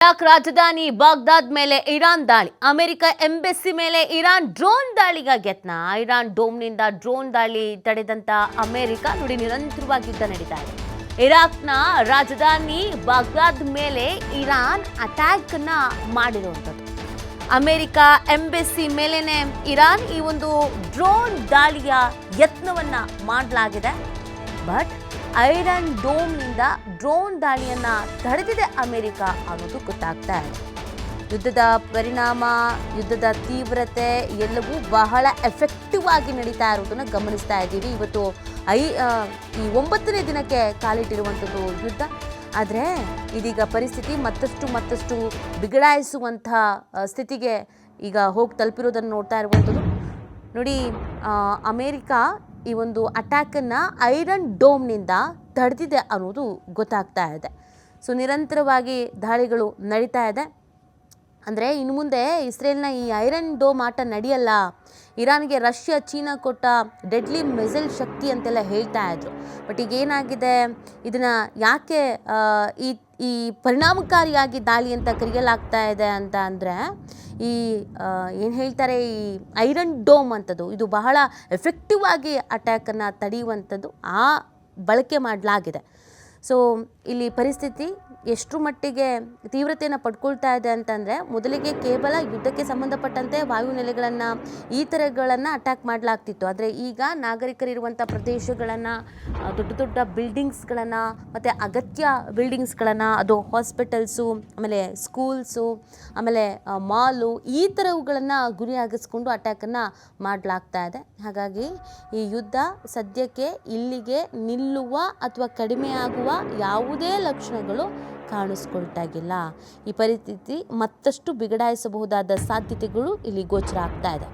Iraq ರಾಜಧಾನಿ Baghdad ಮೇಲೆ Iran ದಾಳಿ. ಅಮೆರಿಕ ಎಂಬೆಸಿ ಮೇಲೆ ಇರಾನ್ ಡ್ರೋನ್ ದಾಳಿಗಾಗಿ ಯತ್ನ. ಇರಾನ್ ಡೋಮ್ನಿಂದ ಡ್ರೋನ್ ದಾಳಿ ತಡೆದಂತ ಅಮೆರಿಕ ನೋಡಿ ನಿರಂತರವಾಗಿ ಯುದ್ಧ ನಡೀತಾ ಇದೆ. ಇರಾಕ್ನ ರಾಜಧಾನಿ ಬಾಗ್ದಾದ್ ಮೇಲೆ ಇರಾನ್ ಅಟ್ಯಾಕ್ ಅನ್ನ ಮಾಡಿರುವಂಥದ್ದು. ಅಮೆರಿಕ ಎಂಬೆಸಿ ಮೇಲೇನೆ ಇರಾನ್ ಈ ಒಂದು ಡ್ರೋನ್ ದಾಳಿಯ ಯತ್ನವನ್ನ ಮಾಡಲಾಗಿದೆ. ಬಟ್ ಐರನ್ ಡೋಮ್ನಿಂದ ಡ್ರೋನ್ ದಾಳಿಯನ್ನ ತಡೆದಿದೆ ಅಮೆರಿಕ ಅನ್ನೋದು ಗೊತ್ತಾಗ್ತಾ ಇದೆ. ಯುದ್ಧದ ಪರಿಣಾಮ, ಯುದ್ಧದ ತೀವ್ರತೆ ಎಲ್ಲವೂ ಬಹಳ ಎಫೆಕ್ಟಿವ್ ಆಗಿ ನಡೀತಾ ಇರೋದನ್ನ ಗಮನಿಸ್ತಾ ಇದ್ದೀವಿ. ಇವತ್ತು ಈ 9ನೇ ದಿನಕ್ಕೆ ಕಾಲಿಟ್ಟಿರುವಂಥದ್ದು ಯುದ್ಧ. ಆದರೆ ಇದೀಗ ಪರಿಸ್ಥಿತಿ ಮತ್ತಷ್ಟು ಬಿಗಡಾಯಿಸುವಂಥ ಸ್ಥಿತಿಗೆ ಈಗ ಹೋಗಿ ತಲುಪಿರೋದನ್ನು ನೋಡ್ತಾ ಇರುವಂಥದ್ದು. ನೋಡಿ, ಅಮೇರಿಕ ಈ ಒಂದು ಅಟ್ಯಾಕನ್ನು ಐರನ್ ಡೋಮ್ನಿಂದ ತಡೆದಿದೆ ಅನ್ನೋದು ಗೊತ್ತಾಗ್ತಾ ಇದೆ. ಸೊ ನಿರಂತರವಾಗಿ ದಾಳಿಗಳು ನಡೀತಾ ಇದೆ. ಅಂದರೆ ಇನ್ನು ಮುಂದೆ ಇಸ್ರೇಲ್ನ ಈ ಐರನ್ ಡೋಮ್ ಆಟ ನಡೆಯಲ್ಲ, ಇರಾನ್ಗೆ ರಷ್ಯಾ ಚೀನಾ ಕೊಟ್ಟ ಡೆಡ್ಲಿ ಮಿಸೈಲ್ ಶಕ್ತಿ ಅಂತೆಲ್ಲ ಹೇಳ್ತಾ ಇದ್ರು. ಬಟ್ ಈಗ ಏನಾಗಿದೆ, ಇದನ್ನು ಯಾಕೆ ಈ ಪರಿಣಾಮಕಾರಿಯಾಗಿ ದಾಳಿ ಅಂತ ಕರೆಯಲಾಗ್ತಾ ಇದೆ ಅಂತ ಅಂದರೆ, ಈ ಏನು ಹೇಳ್ತಾರೆ, ಈ ಐರನ್ ಡೋಮ್ ಅಂಥದ್ದು ಇದು ಬಹಳ ಎಫೆಕ್ಟಿವ್ ಆಗಿ ಅಟ್ಯಾಕನ್ನು ತಡೆಯುವಂಥದ್ದು ಆ ಬಳಕೆ ಮಾಡಲಾಗಿದೆ. ಸೊ ಇಲ್ಲಿ ಪರಿಸ್ಥಿತಿ ಎಷ್ಟು ಮಟ್ಟಿಗೆ ತೀವ್ರತೆಯನ್ನು ಪಡ್ಕೊಳ್ತಾ ಇದೆ ಅಂತಂದರೆ, ಮೊದಲಿಗೆ ಕೇವಲ ಯುದ್ಧಕ್ಕೆ ಸಂಬಂಧಪಟ್ಟಂತೆ ವಾಯುನೆಲೆಗಳನ್ನು ಈ ಥರಗಳನ್ನು ಅಟ್ಯಾಕ್ ಮಾಡಲಾಗ್ತಿತ್ತು. ಆದರೆ ಈಗ ನಾಗರಿಕರಿರುವಂಥ ಪ್ರದೇಶಗಳನ್ನು, ದೊಡ್ಡ ಬಿಲ್ಡಿಂಗ್ಸ್ಗಳನ್ನು ಮತ್ತು ಅಗತ್ಯ ಬಿಲ್ಡಿಂಗ್ಸ್ಗಳನ್ನು, ಅದು ಹಾಸ್ಪಿಟಲ್ಸು, ಆಮೇಲೆ ಸ್ಕೂಲ್ಸು, ಆಮೇಲೆ ಮಾಲು, ಈ ಥರವುಗಳನ್ನು ಗುರಿಯಾಗಿಸ್ಕೊಂಡು ಅಟ್ಯಾಕನ್ನು ಮಾಡಲಾಗ್ತಾ ಇದೆ. ಹಾಗಾಗಿ ಈ ಯುದ್ಧ ಸದ್ಯಕ್ಕೆ ಇಲ್ಲಿಗೆ ನಿಲ್ಲುವ ಅಥವಾ ಕಡಿಮೆಯಾಗುವ ಯಾವುದೇ ಲಕ್ಷಣಗಳು ಕಾಣಿಸ್ಕೊಳ್ತಾಗಿಲ್ಲ. ಈ ಪರಿಸ್ಥಿತಿ ಮತ್ತಷ್ಟು ಬಿಗಡಾಯಿಸಬಹುದಾದ ಸಾಧ್ಯತೆಗಳು ಇಲ್ಲಿ ಗೋಚರ ಆಗ್ತಾ ಇದೆ.